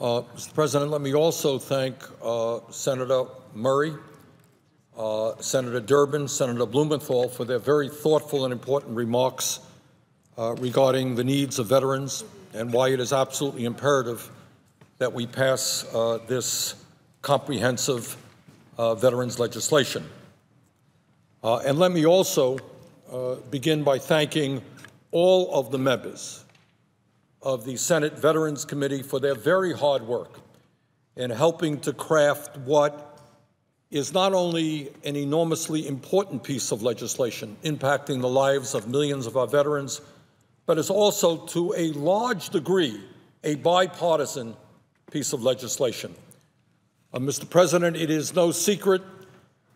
Mr. President, let me also thank Senator Murray, Senator Durbin, Senator Blumenthal for their very thoughtful and important remarks regarding the needs of veterans and why it is absolutely imperative that we pass this comprehensive veterans legislation. And let me also begin by thanking all of the members of the Senate Veterans Committee for their very hard work in helping to craft what is not only an enormously important piece of legislation impacting the lives of millions of our veterans, but is also to a large degree a bipartisan piece of legislation. Mr. President, it is no secret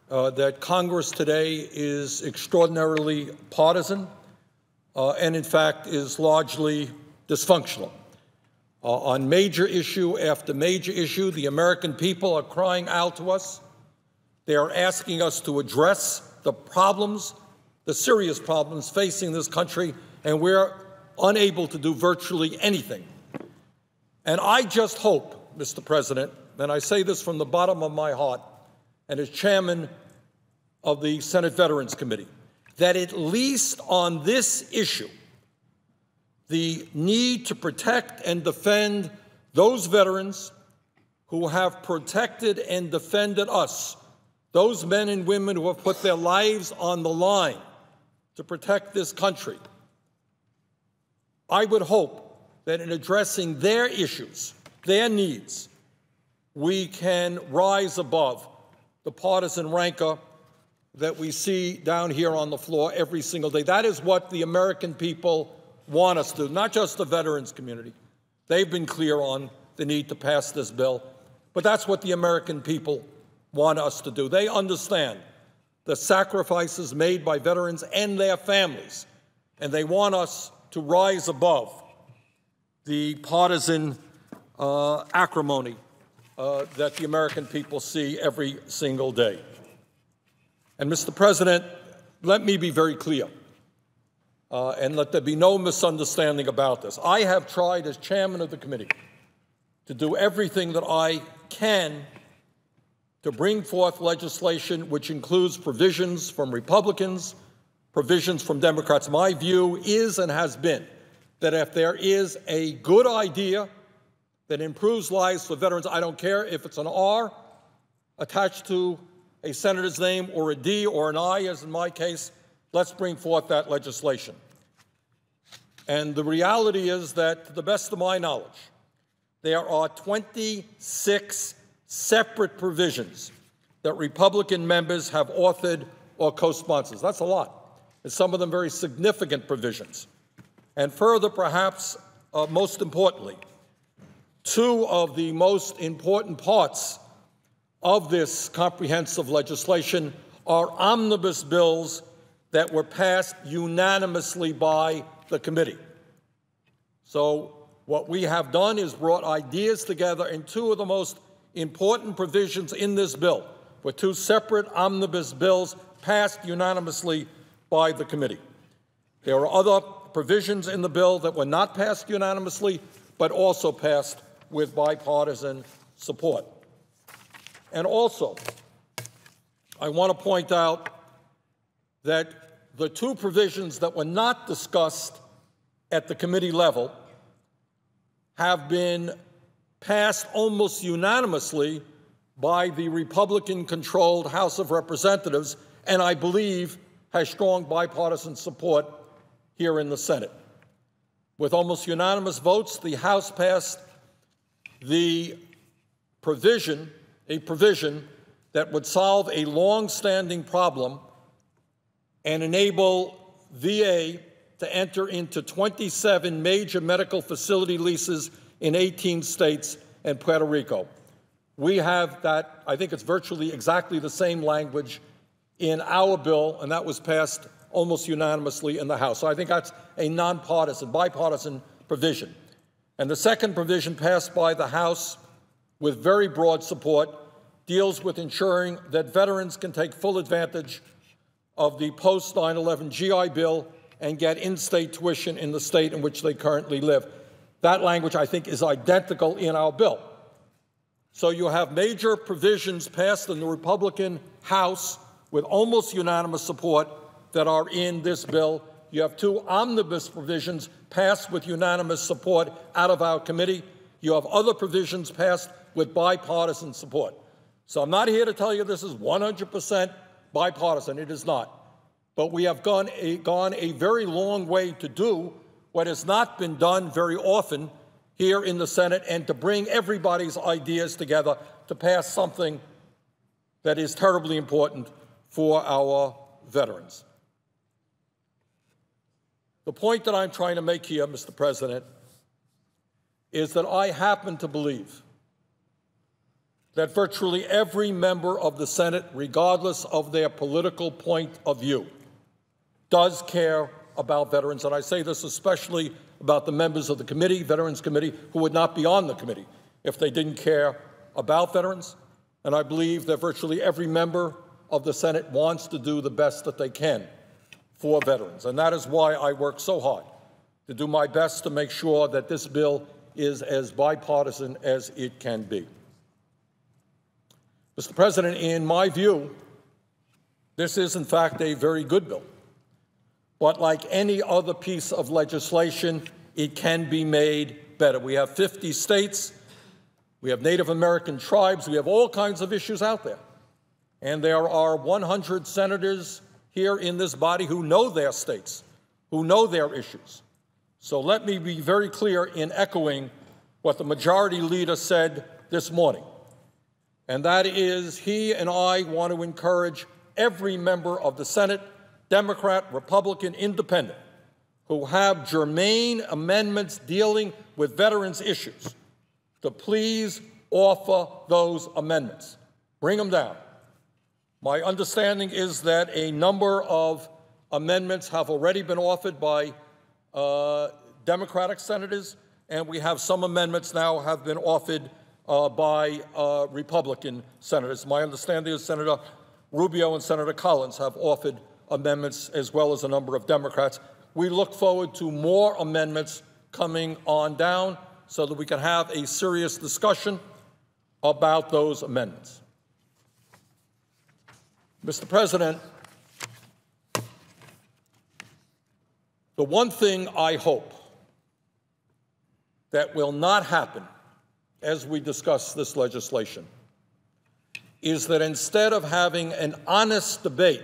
that Congress today is extraordinarily partisan and, in fact, is largely dysfunctional. On major issue after major issue, the American people are crying out to us. They are asking us to address the problems, the serious problems facing this country, and we're unable to do virtually anything. And I just hope, Mr. President, and I say this from the bottom of my heart, and as chairman of the Senate Veterans Committee, that at least on this issue, the need to protect and defend those veterans who have protected and defended us, those men and women who have put their lives on the line to protect this country. I would hope that in addressing their issues, their needs, we can rise above the partisan rancor that we see down here on the floor every single day. That is what the American people want us to do, not just the veterans community. They've been clear on the need to pass this bill, but that's what the American people want us to do. They understand the sacrifices made by veterans and their families, and they want us to rise above the partisan acrimony that the American people see every single day. And, Mr. President, let me be very clear. And let there be no misunderstanding about this. I have tried as chairman of the committee to do everything that I can to bring forth legislation which includes provisions from Republicans, provisions from Democrats. My view is and has been that if there is a good idea that improves lives for veterans, I don't care if it's an R attached to a senator's name or a D or an I, as in my case, let's bring forth that legislation. And the reality is that, to the best of my knowledge, there are 26 separate provisions that Republican members have authored or co-sponsored. That's a lot. And some of them very significant provisions. And further, perhaps most importantly, two of the most important parts of this comprehensive legislation are omnibus bills that were passed unanimously by the committee. So what we have done is brought ideas together in two of the most important provisions in this bill, with two separate omnibus bills passed unanimously by the committee. There are other provisions in the bill that were not passed unanimously, but also passed with bipartisan support. And also, I want to point out that the two provisions that were not discussed at the committee level have been passed almost unanimously by the Republican-controlled House of Representatives, and I believe has strong bipartisan support here in the Senate. With almost unanimous votes, the House passed the provision, a provision that would solve a long-standing problem and enable VA to enter into 27 major medical facility leases in 18 states and Puerto Rico. We have that, I think it's virtually exactly the same language in our bill, and that was passed almost unanimously in the House. So I think that's a nonpartisan, bipartisan provision. And the second provision passed by the House with very broad support deals with ensuring that veterans can take full advantage of the post-9/11 GI Bill and get in-state tuition in the state in which they currently live. That language, I think, is identical in our bill. So you have major provisions passed in the Republican House with almost unanimous support that are in this bill. You have two omnibus provisions passed with unanimous support out of our committee. You have other provisions passed with bipartisan support. So I'm not here to tell you this is 100% bipartisan. It is not. But we have gone a very long way to do what has not been done very often here in the Senate, and to bring everybody's ideas together to pass something that is terribly important for our veterans. The point that I'm trying to make here, Mr. President, is that I happen to believe that virtually every member of the Senate, regardless of their political point of view, does care about veterans. And I say this especially about the members of the committee, Veterans Committee, who would not be on the committee if they didn't care about veterans. And I believe that virtually every member of the Senate wants to do the best that they can for veterans. And that is why I work so hard to do my best to make sure that this bill is as bipartisan as it can be. Mr. President, in my view, this is in fact a very good bill. But like any other piece of legislation, it can be made better. We have 50 states, we have Native American tribes, we have all kinds of issues out there. And there are 100 senators here in this body who know their states, who know their issues. So let me be very clear in echoing what the majority leader said this morning. And that is, he and I want to encourage every member of the Senate, Democrat, Republican, Independent, who have germane amendments dealing with veterans' issues, to please offer those amendments. Bring them down. My understanding is that a number of amendments have already been offered by Democratic senators, and we have some amendments now have been offered by Republican senators. My understanding is Senator Rubio and Senator Collins have offered amendments, as well as a number of Democrats. We look forward to more amendments coming on down so that we can have a serious discussion about those amendments. Mr. President, the one thing I hope that will not happen as we discuss this legislation is that instead of having an honest debate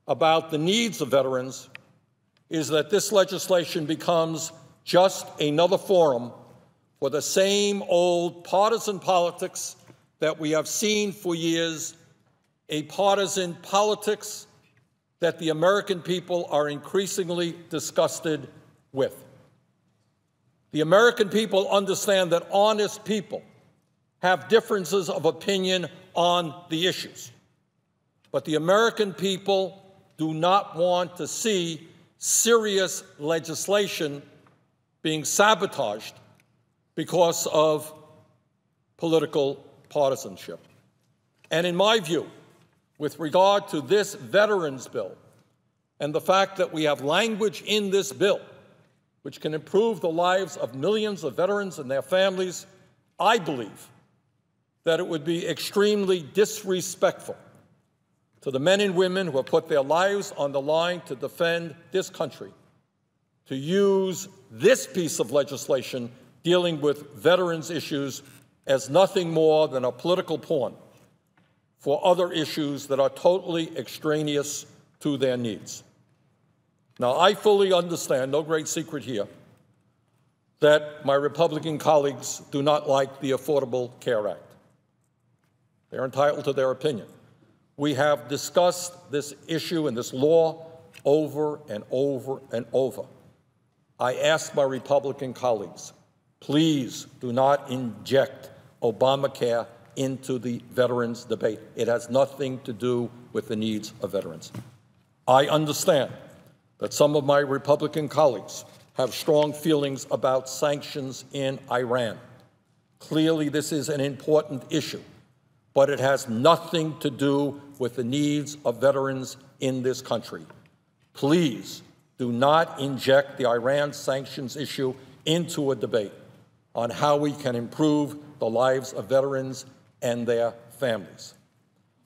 about the needs of veterans, is that this legislation becomes just another forum for the same old partisan politics that we have seen for years, a partisan politics that the American people are increasingly disgusted with. The American people understand that honest people have differences of opinion on the issues, but the American people do not want to see serious legislation being sabotaged because of political partisanship. And in my view, with regard to this veterans bill and the fact that we have language in this bill which can improve the lives of millions of veterans and their families, I believe that it would be extremely disrespectful to the men and women who have put their lives on the line to defend this country to use this piece of legislation dealing with veterans' issues as nothing more than a political pawn for other issues that are totally extraneous to their needs. Now, I fully understand, no great secret here, that my Republican colleagues do not like the Affordable Care Act. They're entitled to their opinion. We have discussed this issue and this law over and over and over. I ask my Republican colleagues, please do not inject Obamacare into the veterans debate. It has nothing to do with the needs of veterans. I understand that some of my Republican colleagues have strong feelings about sanctions in Iran. Clearly, this is an important issue, but it has nothing to do with the needs of veterans in this country. Please do not inject the Iran sanctions issue into a debate. on how we can improve the lives of veterans and their families.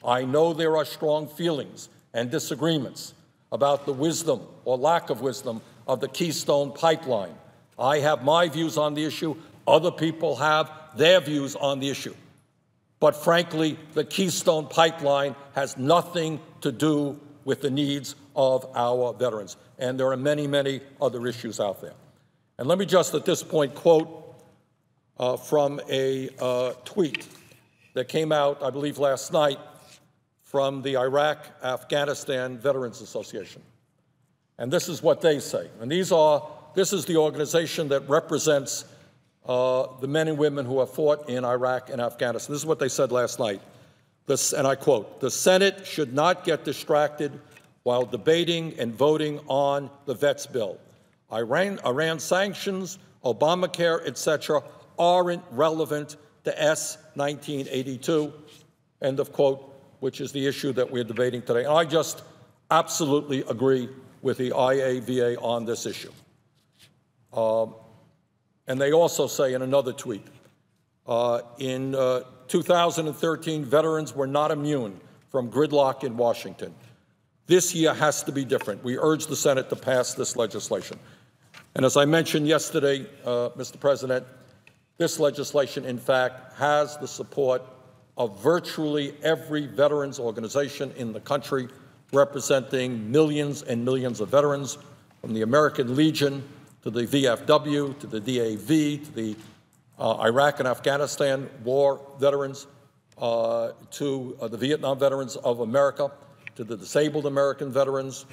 I know there are strong feelings and disagreements about the wisdom or lack of wisdom of the Keystone Pipeline. I have my views on the issue. Other people have their views on the issue. But frankly, the Keystone Pipeline has nothing to do with the needs of our veterans. And there are many, many other issues out there. And let me just at this point quote from a tweet that came out, I believe, last night from the Iraq-Afghanistan Veterans Association. And this is what they say. And this is the organization that represents the men and women who have fought in Iraq and Afghanistan. This is what they said last night. And I quote, "The Senate should not get distracted while debating and voting on the vets bill. Iran sanctions, Obamacare, etc. aren't relevant to S-1982, end of quote, which is the issue that we're debating today. And I just absolutely agree with the IAVA on this issue. And they also say in another tweet, in 2013, veterans were not immune from gridlock in Washington. This year has to be different. We urge the Senate to pass this legislation. And as I mentioned yesterday, Mr. President, this legislation, in fact, has the support of virtually every veterans organization in the country, representing millions and millions of veterans, from the American Legion to the VFW, to the DAV, to the Iraq and Afghanistan war veterans, to the Vietnam Veterans of America, to the disabled American veterans,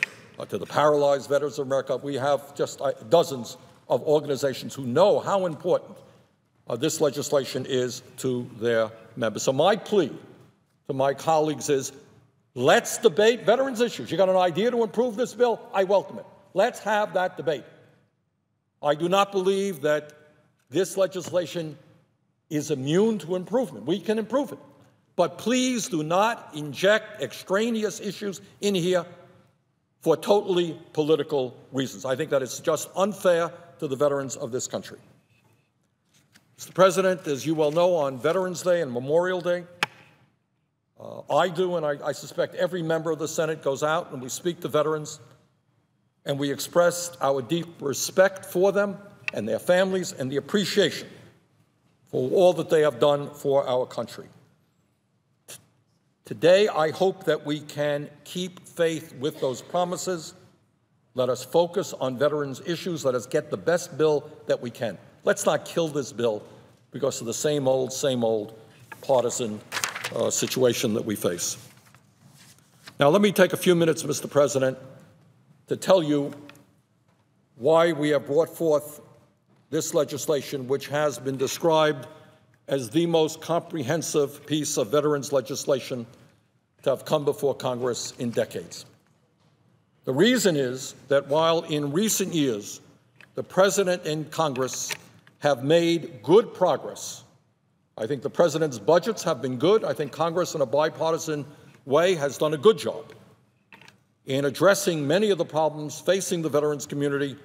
to the paralyzed veterans of America. We have just dozens of organizations who know how important this legislation is to their members. So my plea to my colleagues is, let's debate veterans issues. You got an idea to improve this bill? I welcome it. Let's have that debate. I do not believe that this legislation is immune to improvement. We can improve it. But please do not inject extraneous issues in here for totally political reasons. I think that is just unfair to the veterans of this country. Mr. President, as you well know, on Veterans Day and Memorial Day, I do, and I suspect every member of the Senate goes out and we speak to veterans and we express our deep respect for them and their families and the appreciation for all that they have done for our country. Today, I hope that we can keep faith with those promises. Let us focus on veterans' issues. Let us get the best bill that we can. Let's not kill this bill because of the same old partisan situation that we face. Now, let me take a few minutes, Mr. President, to tell you why we have brought forth this legislation, which has been described as the most comprehensive piece of veterans legislation to have come before Congress in decades. The reason is that while in recent years the President and Congress have made good progress, I think the President's budgets have been good. I think Congress, in a bipartisan way, has done a good job in addressing many of the problems facing the veterans community.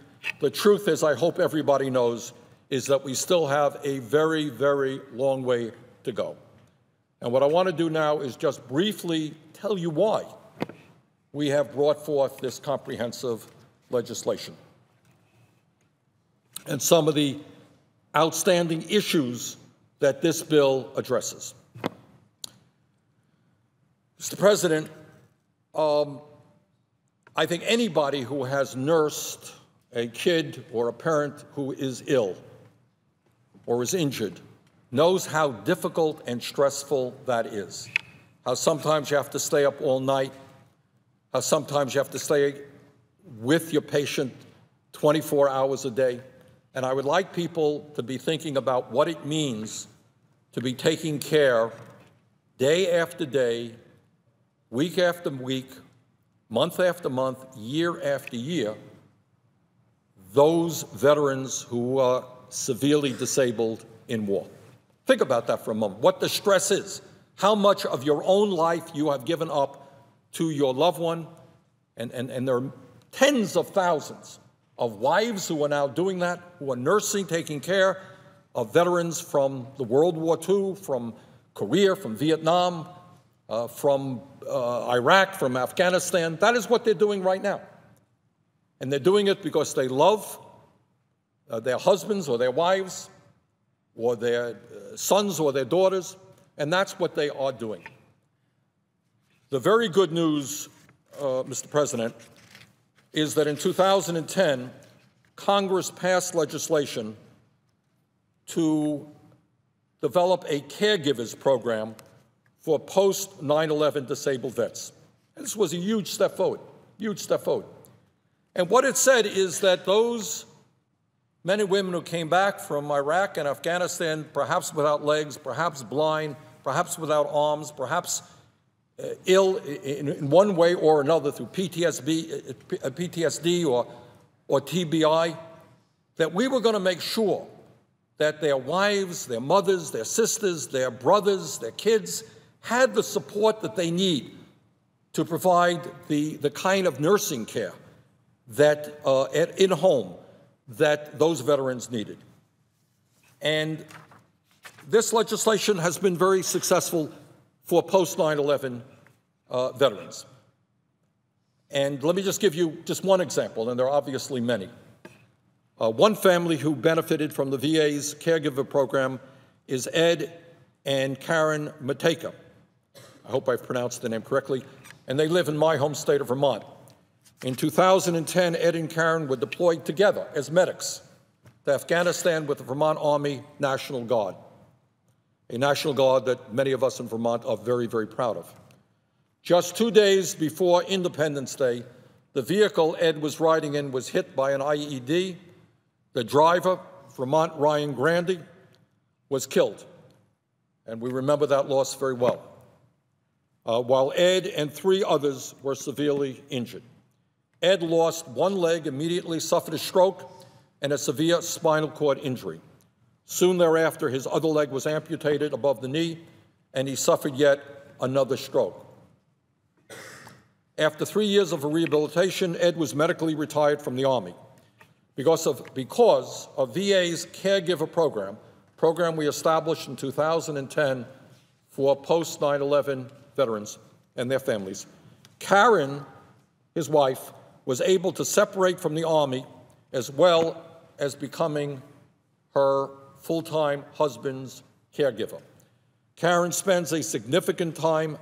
The truth is, I hope everybody knows, is that we still have a very, very long way to go. And what I want to do now is just briefly tell you why we have brought forth this comprehensive legislation and some of the outstanding issues that this bill addresses. Mr. President, I think anybody who has nursed a kid or a parent who is ill or is injured knows how difficult and stressful that is, how sometimes you have to stay up all night, how sometimes you have to stay with your patient 24 hours a day. And I would like people to be thinking about what it means to be taking care day after day, week after week, month after month, year after year, those veterans who are severely disabled in war. Think about that for a moment, what the stress is, how much of your own life you have given up to your loved one, and there are tens of thousands of wives who are now doing that, who are nursing, taking care of veterans from the World War II, from Korea, from Vietnam, from Iraq, from Afghanistan. That is what they're doing right now. And they're doing it because they love their husbands or their wives or their sons or their daughters, and that's what they are doing. The very good news, Mr. President, is that in 2010, Congress passed legislation to develop a caregivers program for post-9/11 disabled vets. And this was a huge step forward, huge step forward. And what it said is that those men and women who came back from Iraq and Afghanistan, perhaps without legs, perhaps blind, perhaps without arms, perhaps ill in one way or another through PTSD or TBI, that we were going to make sure that their wives, their mothers, their sisters, their brothers, their kids had the support that they need to provide the kind of nursing care that in home that those veterans needed. And this legislation has been very successful for post-9/11 veterans. And let me just give you just one example, and there are obviously many. One family who benefited from the VA's caregiver program is Ed and Karen Mateka. I hope I've pronounced the name correctly. And they live in my home state of Vermont. In 2010, Ed and Karen were deployed together as medics to Afghanistan with the Vermont Army National Guard, a National Guard that many of us in Vermont are very, very proud of. Just 2 days before Independence Day, the vehicle Ed was riding in was hit by an IED. The driver, Vermont Ryan Grandy, was killed, and we remember that loss very well, while Ed and 3 others were severely injured. Ed lost one leg, immediately suffered a stroke and a severe spinal cord injury. Soon thereafter, his other leg was amputated above the knee, and he suffered yet another stroke. After 3 years of rehabilitation, Ed was medically retired from the Army. Because of VA's caregiver program we established in 2010 for post-9/11 veterans and their families, Karen, his wife, was able to separate from the Army as well as becoming her full-time husband's caregiver. Karen spends a significant time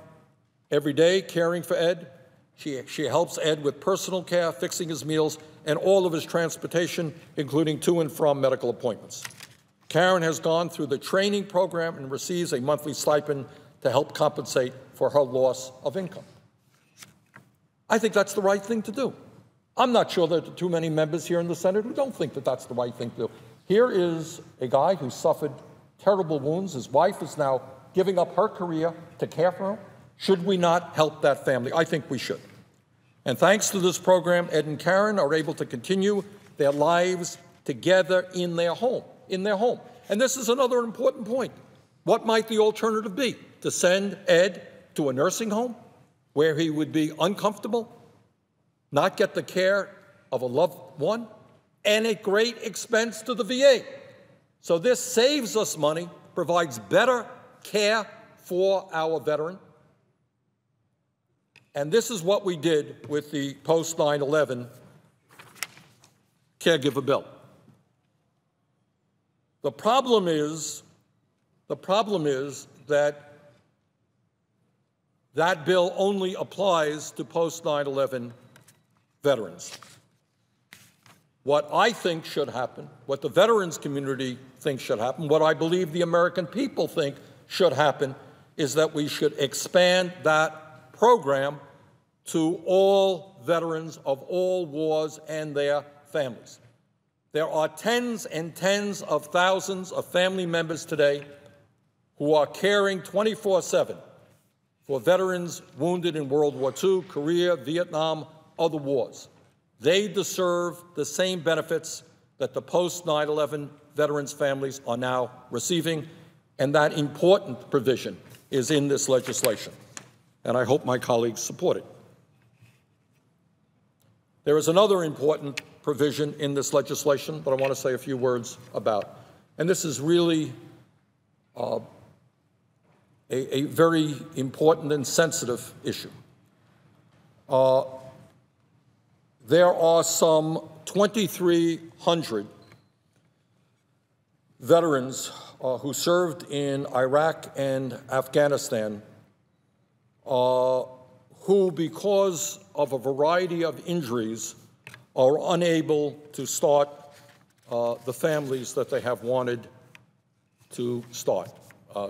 every day caring for Ed. She helps Ed with personal care, fixing his meals, and all of his transportation, including to and from medical appointments. Karen has gone through the training program and receives a monthly stipend to help compensate for her loss of income. I think that's the right thing to do. I'm not sure there are too many members here in the Senate who don't think that that's the right thing to do. Here is a guy who suffered terrible wounds. His wife is now giving up her career to care for him. Should we not help that family? I think we should. And thanks to this program, Ed and Karen are able to continue their lives together in their home, And this is another important point. What might the alternative be? To send Ed to a nursing home where he would be uncomfortable, not get the care of a loved one, and at great expense to the VA. So this saves us money, provides better care for our veteran. And this is what we did with the post-9/11 caregiver bill. The problem is that that bill only applies to post-9/11 veterans. What I think should happen, what the veterans community thinks should happen, what I believe the American people think should happen, is that we should expand that program to all veterans of all wars and their families. There are tens and tens of thousands of family members today who are caring 24/7 for veterans wounded in World War II, Korea, Vietnam, other wars. They deserve the same benefits that the post-9/11 veterans' families are now receiving, and that important provision is in this legislation, and I hope my colleagues support it. There is another important provision in this legislation that I want to say a few words about. And this is really a very important and sensitive issue. There are some 2,300 veterans who served in Iraq and Afghanistan who, because of a variety of injuries, are unable to start the families that they have wanted to start.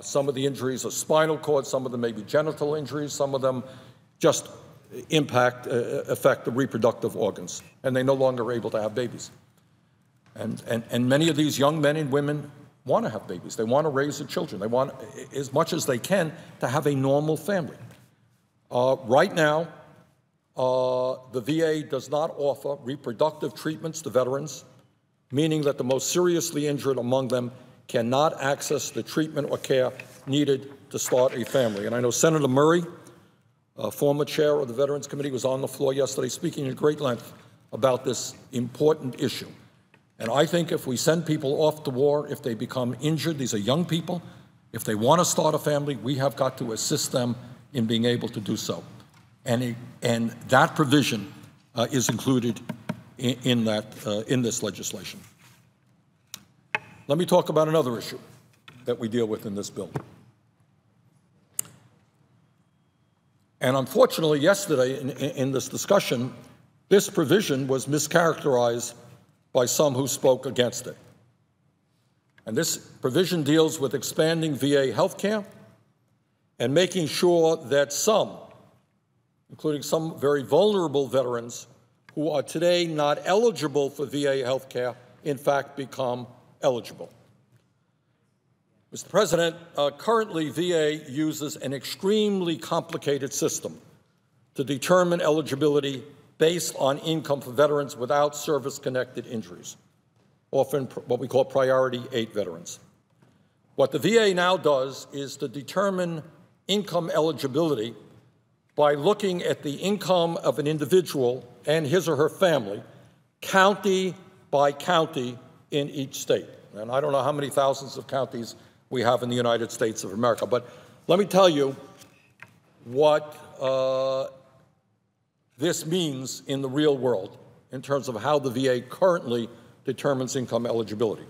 Some of the injuries are spinal cord, some of them may be genital injuries, some of them just affect the reproductive organs, and they no longer are able to have babies. And many of these young men and women want to have babies. They want to raise their children. They want, as much as they can, to have a normal family. Right now, the VA does not offer reproductive treatments to veterans, meaning that the most seriously injured among them cannot access the treatment or care needed to start a family. And I know Senator Murray, former chair of the Veterans Committee, was on the floor yesterday speaking at great length about this important issue. And I think if we send people off to war, if they become injured, these are young people, if they want to start a family, we have got to assist them in being able to do so. And that provision is included in this legislation. Let me talk about another issue that we deal with in this bill. And unfortunately, yesterday in this discussion, this provision was mischaracterized by some who spoke against it. And this provision deals with expanding VA health care and making sure that some, including some very vulnerable veterans who are today not eligible for VA health care, in fact become eligible. Mr. President, currently VA uses an extremely complicated system to determine eligibility based on income for veterans without service-connected injuries, often what we call Priority 8 veterans. What the VA now does is to determine income eligibility by looking at the income of an individual and his or her family, county by county in each state. And I don't know how many thousands of counties we have in the United States of America, but let me tell you what this means in the real world in terms of how the VA currently determines income eligibility.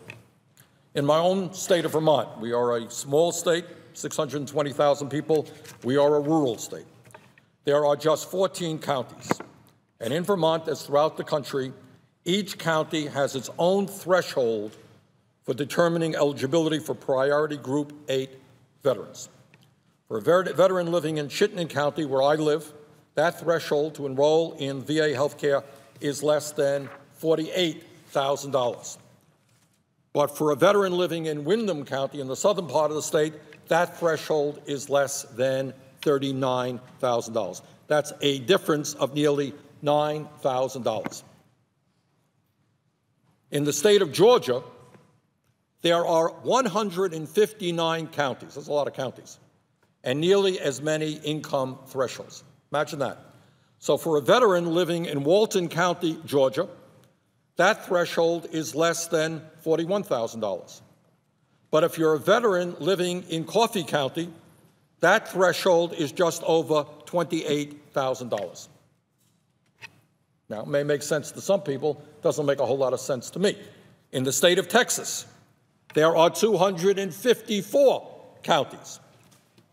In my own state of Vermont, we are a small state, 620,000 people. We are a rural state. There are just 14 counties. And in Vermont, as throughout the country, each county has its own threshold for determining eligibility for Priority Group 8 veterans. For a veteran living in Chittenden County, where I live, that threshold to enroll in VA health care is less than $48,000. But for a veteran living in Windham County in the southern part of the state, that threshold is less than $39,000. That's a difference of nearly $9,000. In the state of Georgia, there are 159 counties. That's a lot of counties. And nearly as many income thresholds. Imagine that. So for a veteran living in Walton County, Georgia, that threshold is less than $41,000. But if you're a veteran living in Coffee County, that threshold is just over $28,000. Now, it may make sense to some people. It doesn't make a whole lot of sense to me. In the state of Texas, there are 254 counties.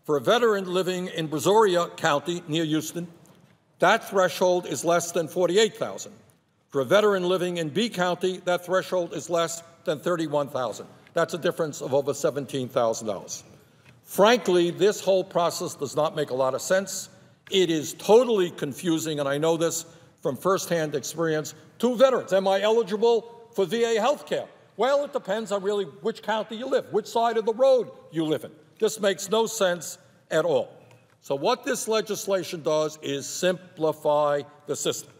For a veteran living in Brazoria County, near Houston, that threshold is less than $48,000. For a veteran living in B County, that threshold is less than $31,000. That's a difference of over $17,000. Frankly, this whole process does not make a lot of sense. It is totally confusing, and I know this from firsthand experience, to veterans. Am I eligible for VA health care? Well, it depends on really which county you live, which side of the road you live in. This makes no sense at all. So what this legislation does is simplify the system.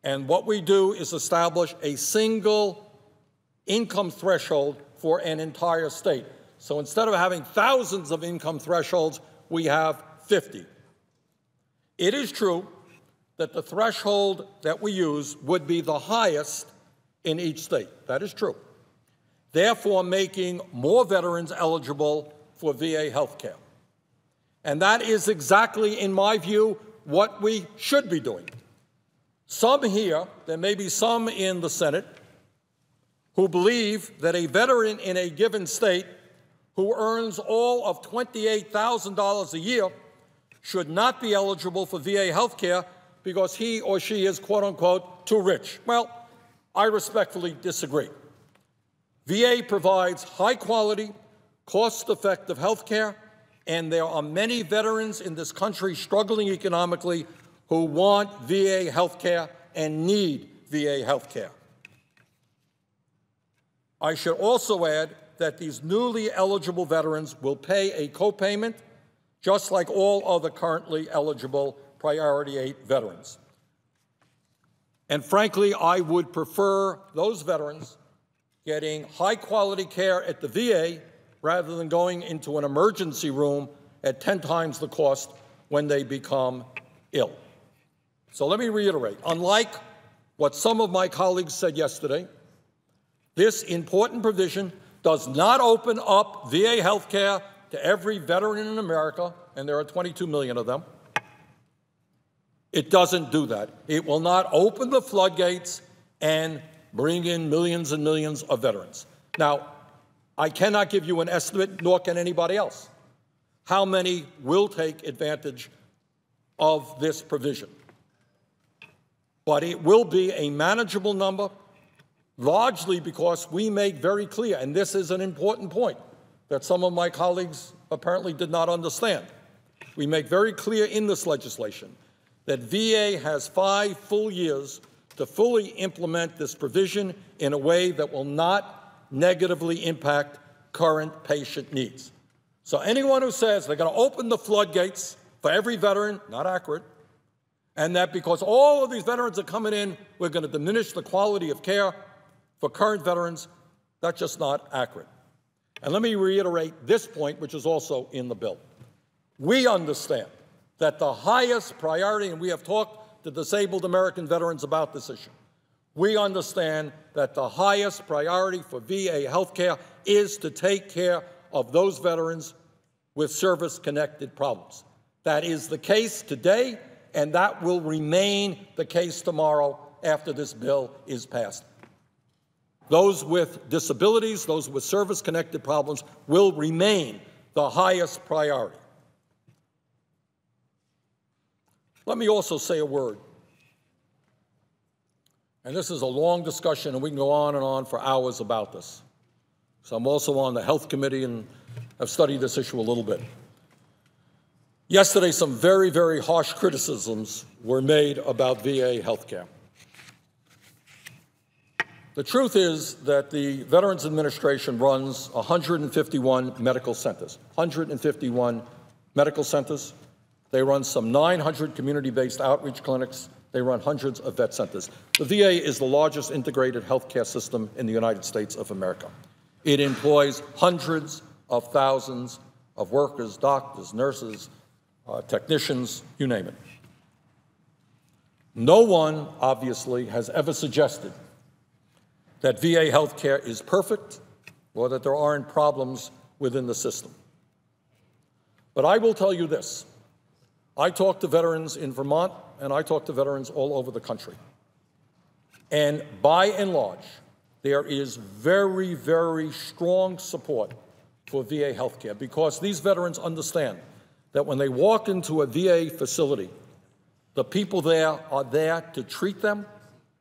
And what we do is establish a single income threshold for an entire state. So instead of having thousands of income thresholds, we have 50. It is true that the threshold that we use would be the highest in each state. That is true. therefore making more veterans eligible for VA health care. And that is exactly, in my view, what we should be doing. Some here, there may be some in the Senate, who believe that a veteran in a given state who earns all of $28,000 a year should not be eligible for VA health care because he or she is, quote unquote, too rich. Well, I respectfully disagree. VA provides high quality, cost-effective health care, and there are many veterans in this country struggling economically who want VA health care and need VA health care. I should also add that these newly eligible veterans will pay a copayment just like all other currently eligible Priority 8 veterans. And frankly, I would prefer those veterans getting high-quality care at the VA rather than going into an emergency room at 10 times the cost when they become ill. So let me reiterate, unlike what some of my colleagues said yesterday, this important provision does not open up VA health care to every veteran in America, and there are 22 million of them. It doesn't do that. It will not open the floodgates and bring in millions and millions of veterans. Now, I cannot give you an estimate, nor can anybody else, how many will take advantage of this provision. But it will be a manageable number, largely because we make very clear, and this is an important point that some of my colleagues apparently did not understand. We make very clear in this legislation that VA has 5 full years to fully implement this provision in a way that will not negatively impact current patient needs. So anyone who says they're going to open the floodgates for every veteran, not accurate, and that because all of these veterans are coming in, we're going to diminish the quality of care for current veterans, that's just not accurate. And let me reiterate this point, which is also in the bill. We understand that the highest priority, and we have talked to disabled American veterans about this issue, we understand that the highest priority for VA health care is to take care of those veterans with service-connected problems. That is the case today, and that will remain the case tomorrow after this bill is passed. Those with disabilities, those with service-connected problems will remain the highest priority. Let me also say a word, and this is a long discussion, and we can go on and on for hours about this. So I'm also on the Health Committee and I've studied this issue a little bit. Yesterday, some very, very harsh criticisms were made about VA health care. The truth is that the Veterans Administration runs 151 medical centers, 151 medical centers. They run some 900 community-based outreach clinics. They run hundreds of vet centers. The VA is the largest integrated health care system in the United States of America. It employs hundreds of thousands of workers, doctors, nurses, technicians, you name it. No one, obviously, has ever suggested that VA health care is perfect or that there aren't problems within the system. But I will tell you this. I talk to veterans in Vermont, and I talk to veterans all over the country. And by and large, there is very, very strong support for VA health care because these veterans understand that when they walk into a VA facility, the people there are there to treat them,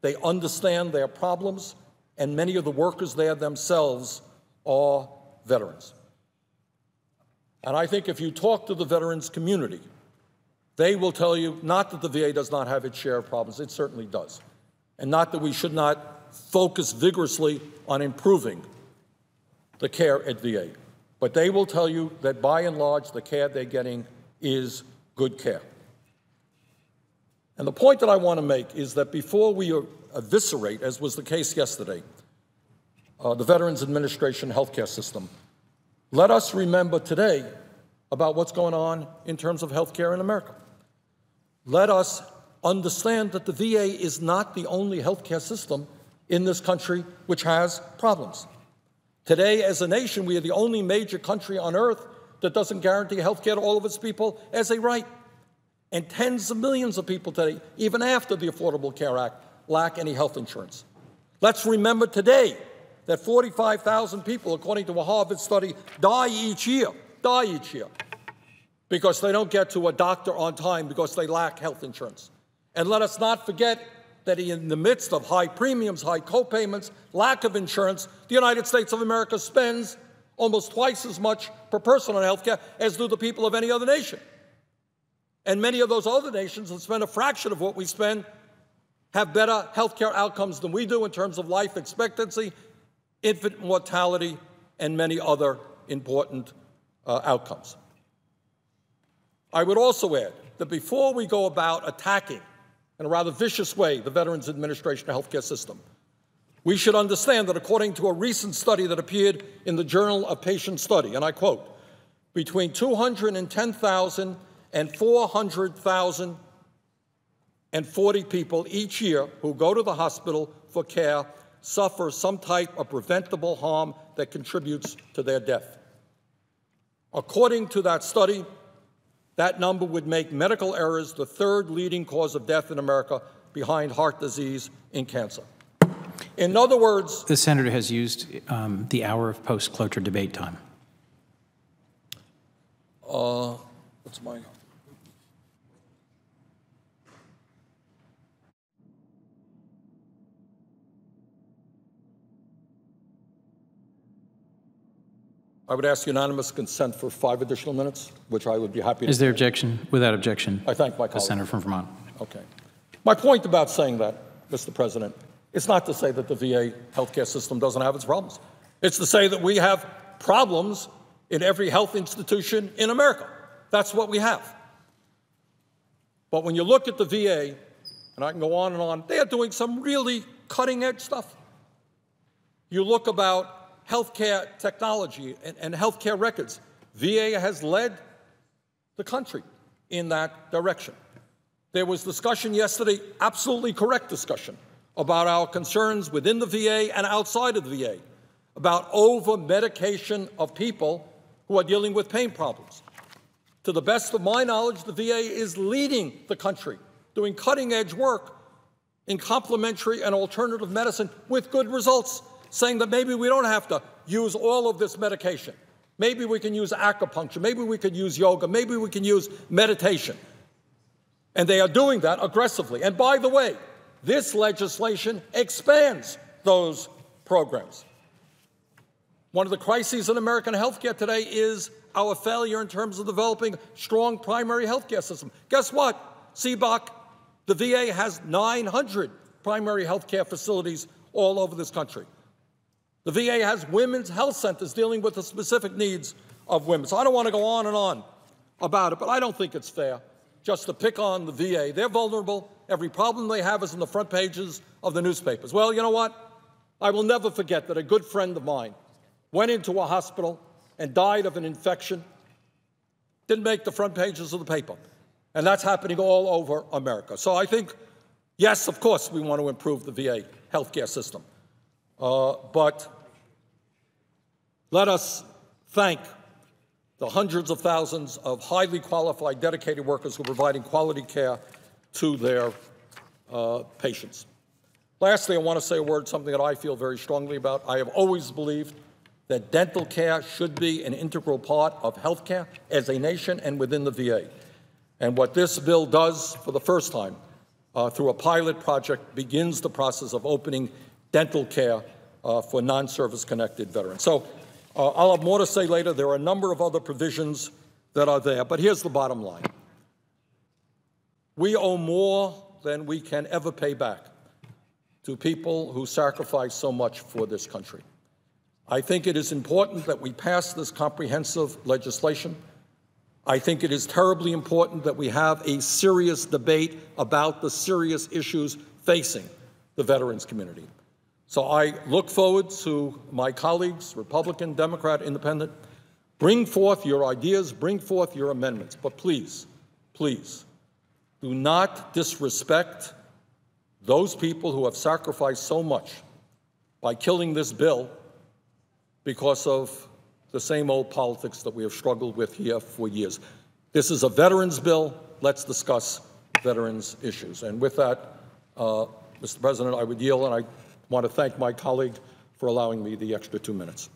they understand their problems, and many of the workers there themselves are veterans. And I think if you talk to the veterans community, they will tell you not that the VA does not have its share of problems, it certainly does, and not that we should not focus vigorously on improving the care at VA. But they will tell you that by and large, the care they're getting is good care. And the point that I want to make is that before we eviscerate, as was the case yesterday, the Veterans Administration healthcare system, let us remember today about what's going on in terms of health care in America. Let us understand that the VA is not the only health care system in this country which has problems. Today, as a nation, we are the only major country on earth that doesn't guarantee health care to all of its people as a right. And tens of millions of people today, even after the Affordable Care Act, lack any health insurance. Let's remember today that 45,000 people, according to a Harvard study, die each year, because they don't get to a doctor on time because they lack health insurance. And let us not forget that in the midst of high premiums, high co-payments, lack of insurance, the United States of America spends almost twice as much per person on health care as do the people of any other nation. And many of those other nations that spend a fraction of what we spend have better health care outcomes than we do in terms of life expectancy, infant mortality, and many other important outcomes. I would also add that before we go about attacking, in a rather vicious way, the Veterans Administration healthcare system, we should understand that according to a recent study that appeared in the Journal of Patient Study, and I quote, between 210,000 and 400,040 people each year who go to the hospital for care suffer some type of preventable harm that contributes to their death. According to that study, that number would make medical errors the third leading cause of death in America behind heart disease and cancer. In other words, the senator has used the hour of post-cloture debate time. What's my... I would ask unanimous consent for 5 additional minutes, which I would be happy to. Is there objection? Without objection. I thank my colleague. The senator from Vermont. Okay. My point about saying that, Mr. President, is not to say that the VA healthcare system doesn't have its problems. It's to say that we have problems in every health institution in America. That's what we have. But when you look at the VA, and I can go on and on, they are doing some really cutting-edge stuff. You look about healthcare technology and healthcare records. VA has led the country in that direction. There was discussion yesterday, absolutely correct discussion, about our concerns within the VA and outside of the VA, about over-medication of people who are dealing with pain problems. To the best of my knowledge, the VA is leading the country, doing cutting-edge work in complementary and alternative medicine with good results, saying that maybe we don't have to use all of this medication. Maybe we can use acupuncture. Maybe we could use yoga. Maybe we can use meditation. And they are doing that aggressively. And by the way, this legislation expands those programs. One of the crises in American healthcare today is our failure in terms of developing strong primary healthcare system. Guess what? CBOC, the VA has 900 primary healthcare facilities all over this country. The VA has women's health centers dealing with the specific needs of women. So I don't want to go on and on about it, but I don't think it's fair just to pick on the VA. They're vulnerable. Every problem they have is in the front pages of the newspapers. Well, you know what? I will never forget that a good friend of mine went into a hospital and died of an infection, didn't make the front pages of the paper. And that's happening all over America. So I think, yes, of course, we want to improve the VA healthcare system. But let us thank the hundreds of thousands of highly qualified, dedicated workers who are providing quality care to their patients. Lastly, I want to say a word, something that I feel very strongly about. I have always believed that dental care should be an integral part of health care as a nation and within the VA. And what this bill does for the first time through a pilot project begins the process of opening dental care for non-service connected veterans. So I'll have more to say later. There are a number of other provisions that are there, but here's the bottom line. We owe more than we can ever pay back to people who sacrifice so much for this country. I think it is important that we pass this comprehensive legislation. I think it is terribly important that we have a serious debate about the serious issues facing the veterans community. So I look forward to my colleagues, Republican, Democrat, Independent, bring forth your ideas, bring forth your amendments, but please, please, do not disrespect those people who have sacrificed so much by killing this bill because of the same old politics that we have struggled with here for years. This is a veterans bill. Let's discuss veterans issues. And with that, Mr. President, I would yield, and I want to thank my colleague for allowing me the extra 2 minutes.